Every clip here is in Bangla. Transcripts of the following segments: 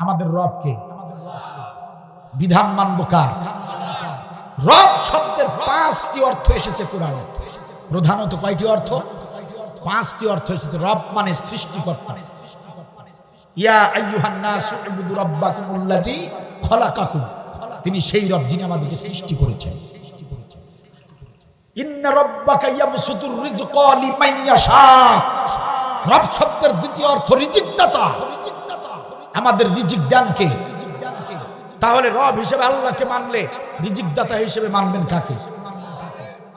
আমাদের রবকে। বিধান মানব কার? রব শব্দের 5টি অর্থ এসেছে কোরআনে। প্রধানত কয়টি অর্থ? 5টি অর্থ এসেছে। রব মানে সৃষ্টিকর্তা। ইয়া আইয়ুহান নাসু উবুদু রাব্বাকুমুল্লাযী খলাকাকুম, তিনি সেই রব যিনি আমাদেরকে সৃষ্টি করেছেন। ইন্না রাব্বাকা ইয়াবসুতুর রিজকা লিমান ইয়াশা, রব শব্দের দ্বিতীয় অর্থ রিজিক দাতা, আমাদের রিজিক দানকে। তাহলে রব হিসেবে আল্লাহকে মানলে রিজিক দাতা হিসেবে মানবেন কাকে?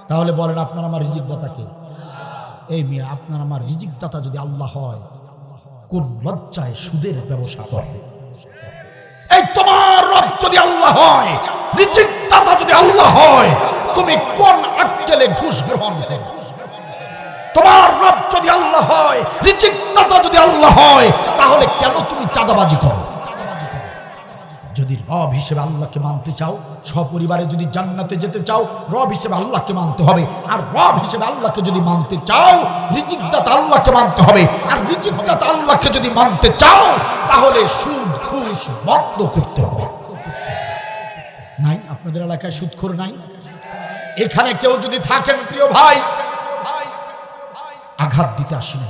তাহলে বলেন আপনার আমার রিজিক দাতা কে? এই মিয়া, আপনার আমার রিজিক দাতা যদি আল্লাহ হয়, কোন লজ্জায় সুদের ব্যবসা করবে? এই তোমার রব যদি আল্লাহ হয়, রিজিক দাতা যদি আল্লাহ হয়, তুমি কোন আক্কেলে ঘুষ গ্রহণ করো? তোমার রব যদি আল্লাহ হয়, রিজিক দাতা যদি আল্লাহ হয়, তাহলে কেন তুমি চাঁদাবাজি করো? যদি রব হিসেবে আল্লাহকে মানতে চাও, সপরিবারে যদি জান্নাতে যেতে চাও, রব হিসেবে আল্লাহকে মানতে হবে। আর রব হিসেবে আল্লাহকে যদি মানতে চাও, রিজিক দাতা আল্লাহকে মানতে হবে। আর রিজিক দাতা আল্লাহকে যদি মানতে চাও, তাহলে সুদ ঘুষ বন্ধ করতে হবে। নাই আপনাদের এলাকায় সুদখোর নাই? এখানে কেউ যদি থাকেন প্রিয় ভাই, আঘাত দিতে আসি না,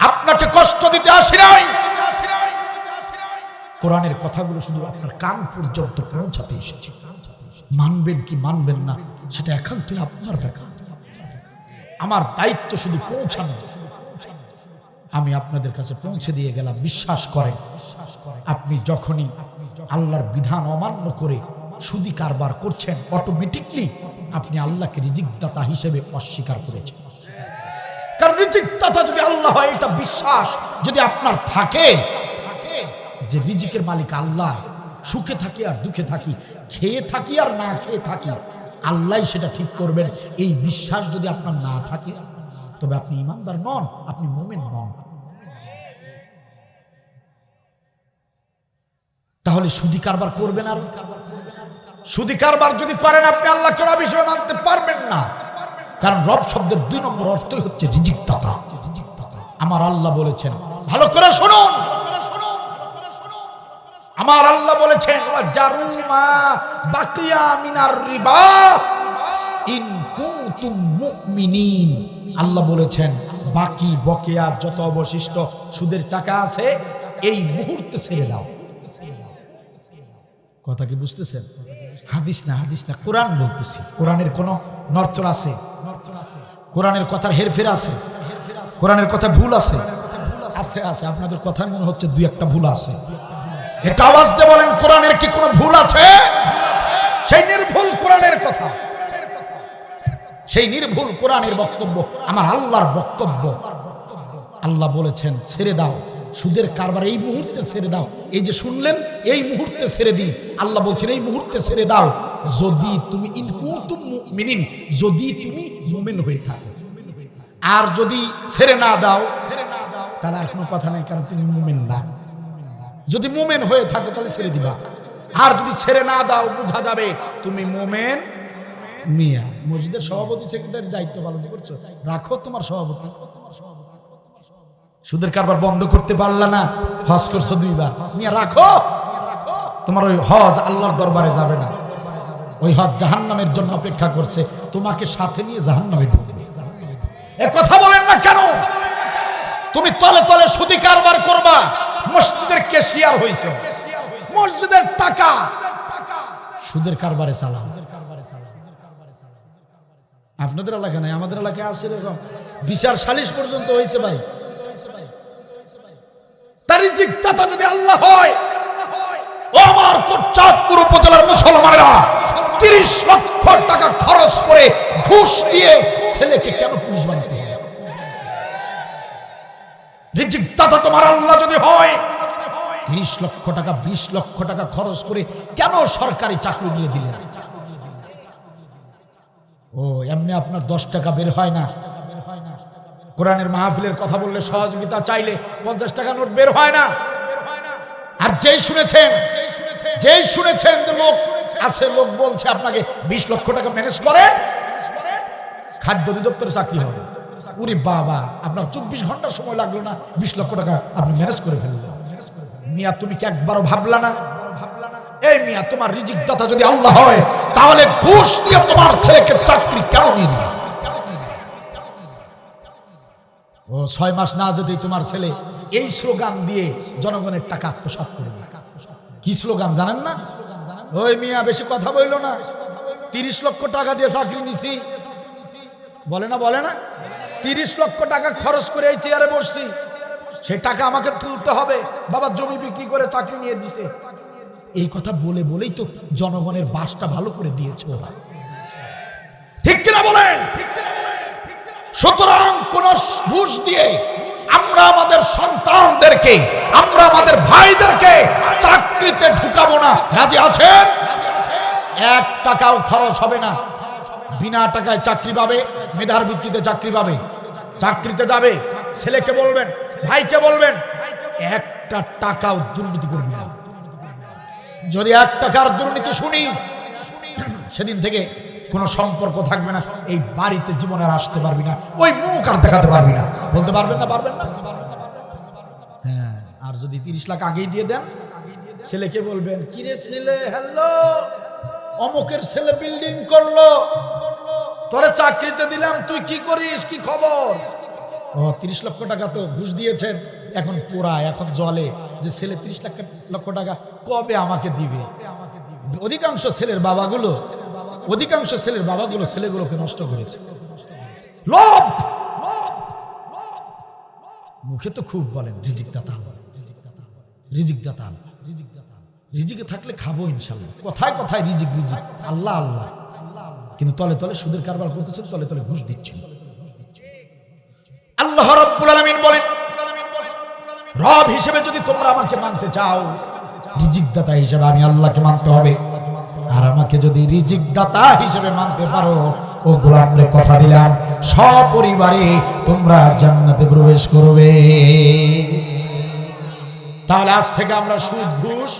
আপনাকে কষ্ট দিতে আসি নাই, কোরআনের কথাগুলো শুধু আপনার কান পর্যন্ত পৌঁছাতে এসেছে। মানবেন কি মানবেন না সেটা একান্তই আপনার ব্যাপার। আমার দায়িত্ব শুধু পৌঁছানো। আমি আপনাদের কাছে পৌঁছে দিয়ে গেলাম। বিশ্বাস করেন, আপনি যখনই আল্লাহর বিধান অমান্য করে সুদি কারবার করছেন, অটোমেটিকলি আপনি আল্লাহকে রিজিক দাতা হিসেবে অস্বীকার করেছেন। কারণ রিজিক দাতা যদি আল্লাহ হয়, এটা বিশ্বাস যদি আপনার থাকে যে রিজিকের মালিক আল্লাহ, সুখে থাকি আর দুঃখে থাকি, খেয়ে থাকি আর না খেয়ে থাকি, আল্লাহ সেটা ঠিক করবেন, এই বিশ্বাস যদি আপনার না থাকে, তবে আপনি ইমানদার নন, আপনি মুমিন নন। তাহলে সুদি কারবার করবেন। আর সুদি কারবার যদি করেন, আপনি আল্লাহকে রব হিসেবে মানতে পারবেন না। কারণ রব শব্দের 2 নম্বর অর্থই হচ্ছে রিজিক দাতা। আমার আল্লাহ বলেছেন, ভালো করে শুনুন, আমার আল্লাহ বলেছেন, জারুমা বাকিয়া মিনার রিবা ইন কুনতুম মুমিনিন। আল্লাহ বলেছেন, বাকি বকেয়া যত অবশিষ্ট সুদের টাকা আছে, এই মুহূর্তে ছেড়ে দাও। কথা কি বুঝতেছেন? হাদিস না, হাদিস না, কোরআন বলতেছি। কোরআনের কোন নড়চড় আছে? কোরআনের কথার হেরফের আছে? কোরআনের কথা ভুল আছে? আছে, আছে। আপনাদের কথা মনে হচ্ছে 2-1টা ভুল আছে। এটা আওয়াজ দিয়ে বলেন, কোরআনের কি কোনো ভুল আছে? সেই নির্ভুল কোরআনের কথা, সেই নির্ভুল কোরআনের বক্তব্য আমার আল্লাহর বক্তব্য। আল্লাহ বলেছেন, ছেড়ে দাও সুদের কারবার, এই মুহূর্তে ছেড়ে দাও। এই যে শুনলেন, এই মুহূর্তে ছেড়ে দিন। আল্লাহ বলছেন, এই মুহূর্তে ছেড়ে দাও, যদি তুমি ইন কুনতুম মুমিনিন, যদি তুমি মুমিন হয়ে থাকো। আর যদি ছেড়ে না দাও, তাহলে আর কোনো কথা নাই, কারণ তুমি মুমিন না। যদি মুমিন হয়ে থাকো তাহলে ছেড়ে দিবা। আর যদি ছেড়ে না দাও, বোঝা যাবে তুমি মুমিন মিয়া। মসজিদের সভাপতি সেক্রেটারির দায়িত্ব পালন করছো, রাখো তোমার সভাপতি। সুদের কারবার বন্ধ করতে পারলা না, হজ করছো 2 বার, মিয়া রাখো। তোমার ওই হজ আল্লাহর দরবারে যাবে না, ওই হজ জাহান্নামের জন্য অপেক্ষা করছে, তোমাকে সাথে নিয়ে জাহান্নামে ঢুকবে। এ কথা বলেন না কেন? তুমি তলে তলে সুদি কারবার করবা, মসজিদের ক্যাশিয়ার হইছো, মসজিদের টাকা সুদের কারবারে চালাও। আপনাদের এলাকা নাই, আমাদের এলাকায় আছে এরকম বিচার সালিশ পর্যন্ত হয়েছে ভাই। তার রিজিক দাতা যদি আল্লাহ হয়, ও আমার চাঁদপুর উপজেলার মুসলমানেরা 30 লক্ষ টাকা খরচ করে ঘুষ দিয়ে ছেলেকে কেন পুলিশ বানাতে হবে? রিজিক দাতা তোমার আল্লাহ যদি হয়, 30 লক্ষ টাকা 20 লক্ষ টাকা খরচ করে কেন সরকারি চাকরি দিয়ে দিলেন? ও এমনি আপনার 10 টাকা বের হয় না? কোরআনের মাহফিলের কথা বললে, সহযোগিতা চাইলে 50 টাকা নোট বের হয় না? আর যেই শুনেছেন যে লোক আছে, লোক বলছে আপনাকে 20 লক্ষ টাকা ম্যানেজ করেন, খাদ্য অধিদপ্তরে চাকরি হবে। উরি বাবা, আপনার 24 ঘন্টা সময় লাগলো না, 20 লক্ষ টাকা আপনি ম্যানেজ করে ফেললেন। মিয়া তুমি কি একবারও ভাবলা না? এই মিয়া, তোমার রিজিক দাতা যদি আল্লাহ হয়, তাহলে ঘুষ দিয়ে তোমার ছেলেকে চাকরি কেন নিয়ে দিল? ও 6 মাস না যদি তোমার ছেলে এই স্লোগান দিয়ে জনগণের টাকা আত্মসাৎ করবে। কি স্লোগান জানেন না? ওই মিয়া বেশি কথা বললো না, 30 লক্ষ টাকা দিয়ে চাকরি নিছি, বলে না 30 লক্ষ টাকা খরচ করে এই চেয়ারে বসছি, সেই টাকা আমাকে তুলতে হবে, বাবা জমি বিক্রি করে চাকরি নিয়ে দিছে। এই কথা বলে বলেই তো জনগণের বাসটা ভালো করে দিয়েছে ওরা, ঠিক কিনা বলেন? সুতরাং কোন ঘুষ দিয়ে আমরা আমাদের সন্তানদেরকে, আমরা আমাদের ভাইদেরকে চাকরিতে ঢুকাবো না। রাজি আছেন? 1 টাকাও খরচ হবে না, বিনা টাকায় চাকরি পাবে, মেধার ভিত্তিতে চাকরি পাবে, চাকরিতে যাবে। ছেলেকে বলবেন, ভাইকে বলবেন, 1 টাকাও দুর্নীতি করবি না। যদি 1 টাকার দুর্নীতি শুনি, সেদিন থেকে কোনো সম্পর্ক থাকবে না, এই বাড়িতে জীবনে আর আসতে পারবি না, ওই মুখ আর দেখাতে পারবি না। বলতে পারবেন না? পারবেন না? হ্যাঁ। আর যদি 30 লাখ আগেই দিয়ে দেন, ছেলেকে বলবেন, কিরে ছেলে, হ্যালো, অমুকের ছেলে বিল্ডিং করলো, তোরে চাকরিতে দিলাম, তুই কি করিস, কি খবর? ও 30 লক্ষ টাকা তো ঘুষ দিয়েছেন, এখন পোড়ায়, এখন জলে যে ছেলে 30 লক্ষ টাকা কবে আমাকে দিবে। অধিকাংশ ছেলের বাবাগুলো ছেলেগুলোকে নষ্ট করেছে। লোভ, মুখে তো খুব বলেন রিজিক দাতা, রিজিক দাতা, রিজিকে থাকলে খাবো ইনশাল্লাহ, কথায় কথায় রিজিক রিজিক, আল্লাহ আল্লাহ, কিন্তু তলে তলে সুদের কারবার করতেছেন, তলে তলে ঘুষ দিচ্ছেন। আল্লাহ রাব্বুল আলামিন বলেন, রব হিসেবে যদি তোমরা আমাকে মানতে চাও, রিজিক দাতা হিসেবে আমি আল্লাহকে মানতে হবে। আর আমাকে যদি রিজিক দাতা হিসেবে মানতে পারো, ও গোলামরে কথা দিলাম, সপরিবারে তোমরা জান্নাতে প্রবেশ করবে। তাহলে আজ থেকে আমরা সুদ, ঘুষ,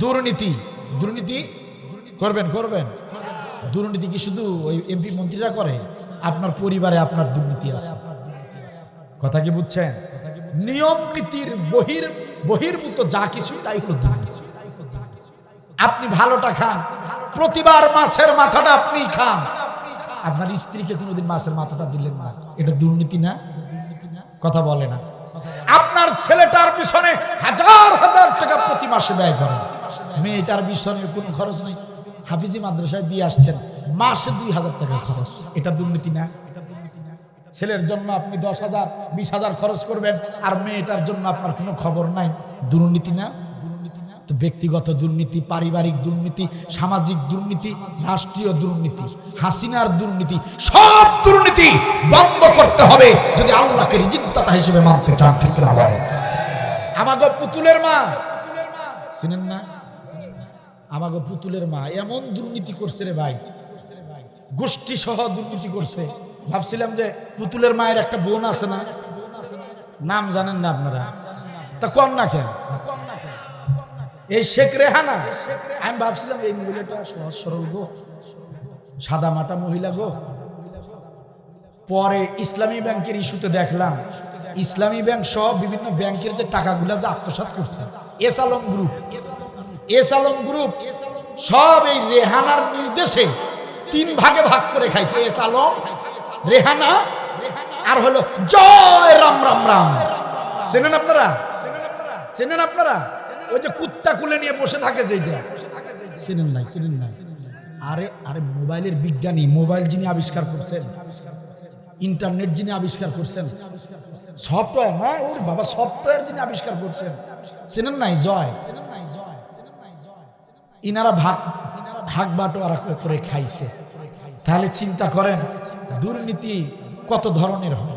দুর্নীতি করবেন। দুর্নীতি কি শুধু ওই এমপি মন্ত্রীরা করে? আপনার পরিবারে আপনার দুর্নীতি আছে, কথা কি বুঝছেন? নিয়ম নীতির বহির্ভূত যা কিছু তাই হলো দুর্নীতি। আপনি ভালোটা খান, প্রতিবার মাছের মাথাটা আপনি খান, আপনার স্ত্রীকে কোনোদিন মাছের মাথাটা দিলেন না, এটা দুর্নীতি না? কথা বলে না? আপনার ছেলেটার পিছনে হাজার হাজার টাকা প্রতি মাসে ব্যয় করেন, মেয়েটার পিছনে কোনো খরচ নেই, হাফিজি মাদ্রাসায় দিয়ে আসছেন, মাসে 2000 টাকা খরচ, এটা দুর্নীতি না? ছেলের জন্য আপনি 10,000 20,000 খরচ করবেন, আর মেয়েটার জন্য আপনার কোনো খবর নাই, দুর্নীতি না? তো ব্যক্তিগত দুর্নীতি, পারিবারিক দুর্নীতি, সামাজিক দুর্নীতি, রাষ্ট্রীয় দুর্নীতি, হাসিনার দুর্নীতি, সব দুর্নীতি বন্ধ করতে হবে যদি আল্লাহকে রিজিকদাতা হিসেবে মানতে চান, ঠিক না? আমাগো পুতুলের মা চিনেন না? আমাগো পুতুলের মা এমন দুর্নীতি করছে রে ভাই, গোষ্ঠী সহ দুর্নীতি করছে। ভাবছিলাম যে পুতুলের মায়ের একটা বোন আছে না, নাম জানেন না আপনারা? তা কম না কেন? এই শেখ রেহানা, আমি ভাবছিলাম এই মহিলাটা সহজ সরল গো, সাদা মাটা মহিলা গো। পরে ইসলামী ব্যাংকের ইস্যুতে দেখলাম, ইসলামী ব্যাংক সহ বিভিন্ন ব্যাংকের যে টাকাগুলা যে আত্মসাৎ করছে, এস আলম গ্রুপ সব এই রেহানার নির্দেশে 3 ভাগে ভাগ করে খাইছে। এস আলম, রেহানা, আর হলো জয় রাম রাম রাম। চেনেন আপনারা? ওই যে কুত্তা কুলে নিয়ে বসে থাকে যেটা, চিনেন নাই? আরে মোবাইলের বিজ্ঞানী, মোবাইল যিনি আবিষ্কার করছেন, ইন্টারনেট যিনি আবিষ্কার করছেন, সফটওয়্যার না, ওর বাবা সফটওয়্যার যিনি আবিষ্কার করছেন, চিনেন নাই? জয়। ইনারা ভাগ বাটোয়ারা করে খাইছে। তাহলে চিন্তা করেন দুর্নীতি কত ধরনের হয়।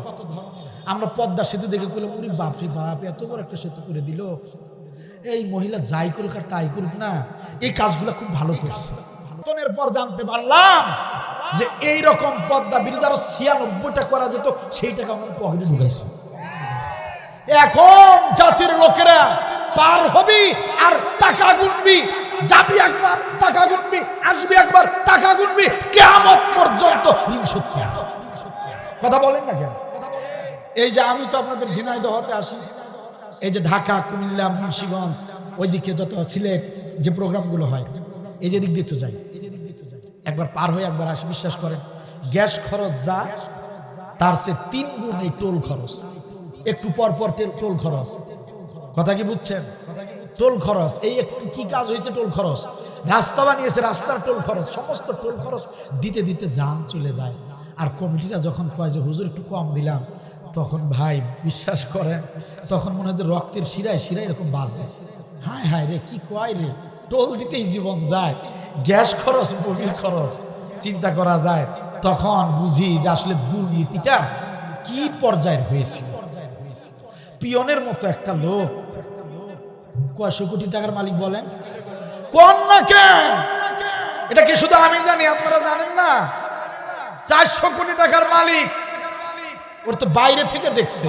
আমরা পদ্মা সেতু দেখে করলাম, উনি বাপরে বাপ, এত বড় একটা সেতু করে দিল। এই মহিলা যাই করুক আর তাই করুক না, এই কাজগুলো খুব ভালো করছে। পর জানতে পারলাম যে এইরকম পদ্মা ব্রিজ আরো 96টা করা যেত, সেই টাকা আমার পকেটে ঢুকাইছে। এখন জাতির লোকেরা পার হবি আর টাকা গুনবি, যাবি একবার টাকা গুনবি, আসবি একবার টাকা গুনবি, কিয়ামত পর্যন্ত হিংসুত্তি। কথা বলেন না কেন? এই যে আমি তো আপনাদের ঝিনাইদহতে আসি, এই যে ঢাকা, কুমিল্লা, মুন্সিগঞ্জ, ওইদিকে যত সিলেট যে প্রোগ্রামগুলো হয়, এই যে দিক দিয়ে তো যাই, একবার পার হয়ে একবার আসে। বিশ্বাস করেন, গ্যাস খরচ যা, তার সে 3 গুণ এই টোল খরচ। একটু পর পর টোল খরচ, কথা কি বুঝছেন? টোল খরচ, এই একটু কি কাজ হয়েছে, টোল খরচ। রাস্তা বানিয়েছে, রাস্তার টোল খরচ, সমস্ত টোল খরচ দিতে দিতে জান চলে যায়। আর কমিটিরা যখন কয় যে হুজুর একটু কম দিলাম, তখন ভাই বিশ্বাস করেন, তখন মনে হয় যে রক্তের শিরায় শিরায় এরকম বাজে। হায় হায় রে, কি কয় রে, টোল দিতেই জীবন যায়, গ্যাস খরচ, মোবিল খরচ, চিন্তা করা যায়। তখন বুঝি যে আসলে দুর্নীতিটা কি পর্যায়ের হয়েছিল। পিয়নের মতো একটা লোক 100 কোটি টাকার মালিক বলেন, কোন না কেন? এটা কি শুধু আমি জানি, আপনারা জানেন না? 400 কোটি টাকার মালিক, ওর তো বাইরে থেকে দেখছে,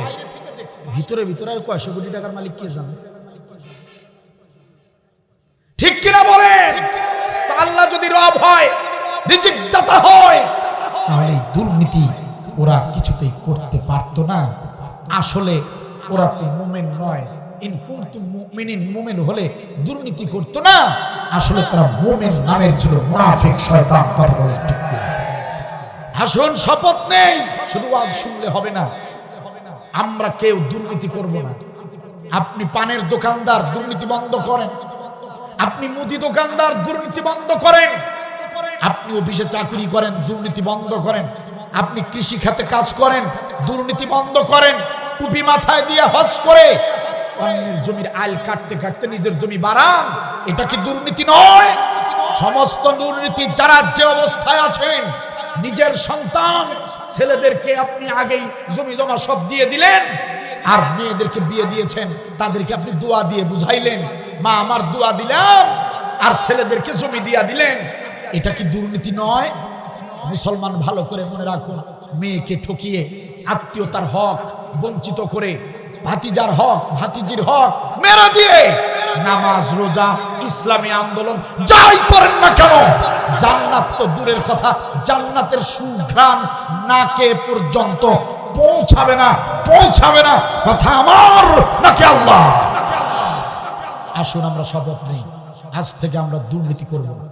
ভিতরে ভিতরে 100 কোটি টাকার মালিক কে জানে? ঠিক কিনা বলেন? তো আল্লাহ যদি রব হয়, রিজিক দাতা হয়, তাহলে দুর্নীতি ওরা কিছুতেই করতে পারতো না। আসলে ওরা তো মুমিন নয়। ইন কুনতুম মুমিনিন, মুমিন হলে দুর্নীতি করতো না। আসলে তারা মুমিন নামের ছিল মুনাফিক, শয়তান। কথা বলে ঠিক না? আসুন, শপথ নেই, শুধু ওয়াজ শুনলে হবে না। আমরা কেউ দুর্নীতি করব না। আপনি পানের দোকানদার, দুর্নীতি বন্ধ করেন। আপনি মুদি দোকানদার, দুর্নীতি বন্ধ করেন। আপনি অফিসে চাকরি করেন, দুর্নীতি বন্ধ করেন। আপনি কৃষি খাতে কাজ করেন, দুর্নীতি বন্ধ করেন। টুপি মাথায় দিয়ে হজ করে অন্যের জমির আইল কাটতে কাটতে নিজের জমি বাড়ান, এটা কি দুর্নীতি নয়? সমস্ত দুর্নীতি যারা যে অবস্থায় আছেন, নিজের সন্তান ছেলেদেরকে আপনি আগেই জমি জমা সব দিয়ে দিলেন, আর মেয়েদেরকে বিয়ে দিয়েছেন, তাদেরকে আপনি দোয়া দিয়ে বুঝাইলেন, মা আমার দোয়া দিলাম, আর ছেলেদেরকে জমি দিয়া দিলেন, এটা কি দুর্নীতি নয়? মুসলমান ভালো করে মনে রাখুন, মেয়েকে ঠকিয়ে আত্মীয়তার হক বঞ্চিত করে, ভাতিজার হক ভাতিজির হক মেরে দিয়ে নামাজ রোজা ইসলামী আন্দোলন যাই করেন না কেন, জান্নাত তো দূরের কথা, জান্নাতের সুঘ্রাণ নাকে পর্যন্ত পৌঁছাবে না, পৌঁছাবে না। কথা আমার নাকি আল্লাহ? আসুন আমরা শপথ নেই, আজ থেকে আমরা দুর্নীতি করব না,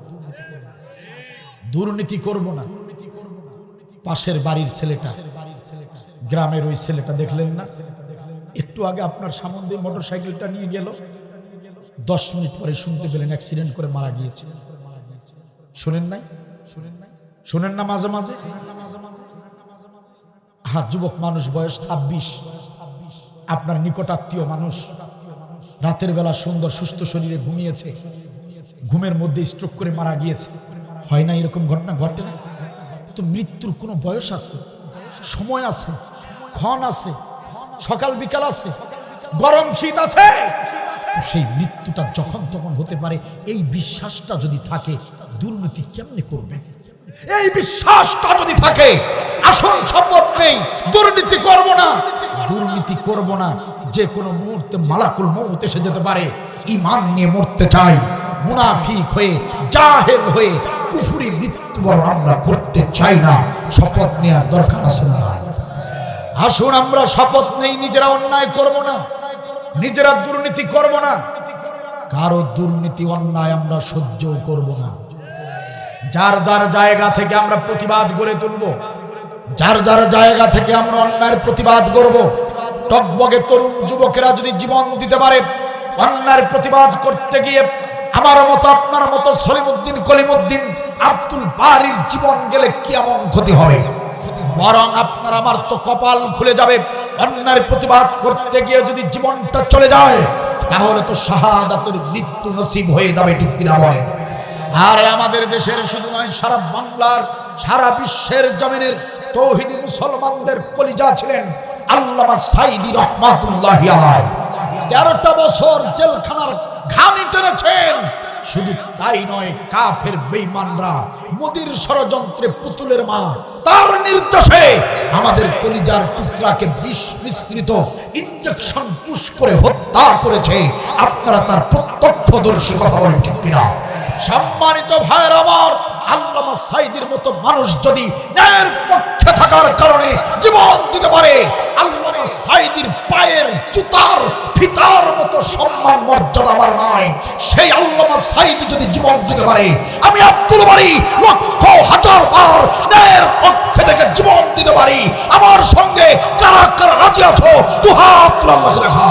দুর্নীতি করব না। পাশের বাড়ির ছেলেটা, গ্রামের ওই ছেলেটা দেখলেন না, একটু আগে আপনার সামনে দিয়ে মোটরসাইকেলটা নিয়ে গেল, 10 মিনিট পরে শুনতে পেলেন অ্যাক্সিডেন্ট করে মারা গিয়েছে। শুনেন নাই? শুনেন না মাঝে মাঝে? হ্যাঁ, যুবক মানুষ, বয়স 26, আপনার নিকটাত্মীয় মানুষ, রাতের বেলা সুন্দর সুস্থ শরীরে ঘুমিয়েছে, ঘুমের মধ্যে স্ট্রোক করে মারা গিয়েছে। হয় না এরকম ঘটনা? ঘটে না তো? মৃত্যুর কোনো বয়স আছে, সময় আছে, ক্ষণ আছে, সকাল বিকাল আছে, গরম শীত আছে। তো সেই মৃত্যুটা যখন তখন হতে পারে, এই বিশ্বাসটা যদি থাকে, দুর্নীতি কেমনে করবেন? এই বিশ্বাসটা যদি থাকে, আসল শপথ নেই, দুর্নীতি করব না, দুর্নীতি করব না। যে কোনো মুহূর্তে মালাকুল মউত এসে যেতে পারে। ঈমান নিয়ে মরতে চাই, মুনাফিক হয়ে, জাহেল হয়ে কুফরি মৃত্যুবরণ আমরা করতে চাই না। শপথ নেওয়ার দরকার আছে না? আসুন আমরা শপথ নেই, নিজেরা অন্যায় করব না, নিজেরা দুর্নীতি করব না, কারো দুর্নীতি অন্যায় আমরা সহ্য করব না। যার যার জায়গা থেকে আমরা প্রতিবাদ গড়ে তুলব, যার যার জায়গা থেকে আমরা অন্যায়ের প্রতিবাদ করব। টকবগে তরুণ যুবকেরা যদি জীবন দিতে পারে অন্যায়ের প্রতিবাদ করতে গিয়ে, আমার মতো আপনার মতো সলিমউদ্দিন, কলিমউদ্দিন, আব্দুল বারীর জীবন গেলে কি এমন ক্ষতি হবে? বরং আপনার আমার তো কপাল খুলে যাবে। অন্যায়ের প্রতিবাদ করতে গিয়ে যদি জীবনটা চলে যায়, তাহলে তো শাহাদাতের মৃত্যু নসিব হয়ে যাবে, ঠিক কিনা বলেন? আর আমাদের দেশের শুধু নয়, সারা বাংলার, সারা বিশ্বের জমিনের তৌহিদি মুসলমানদের কলিজা ছিলেন আল্লামা সাঈদী রহমাতুল্লাহি আলাইহি। 13টা বছর জেলখানার ঘানি টেনেছেন। শুধু তাই নয়, কাফের বেঈমানরা মোদির ষড়যন্ত্রে পুতুলের মা, তার নির্দেশে আমাদের কলিজার টুকরাকে বিষ মিশ্রিত ইনজেকশন পুশ করে হত্যা করেছে। আপনারা তার প্রত্যক্ষদর্শী, কথা বলেন ঠিক কিনা? সম্মানিত ভাইয়ের আমার, আল্লামা সাঈদীর মতো মানুষ যদি ন্যায়ের পক্ষে থাকার কারণে জীবন দিতে পারে, আল্লামা সাঈদীর পায়ের জুতার ফিতার মতো সম্মান মর্যাদা আমার নাই। সেই আল্লামা সাঈদী যদি জীবন দিতে পারে, আমি আব্দুল বারী লক্ষ হাজার বার ন্যায়ের পক্ষে থেকে জীবন দিতে পারি। আমার সঙ্গে কারা কারা রাজি আছো? দুহাত তুলে আল্লাহকে দেখা।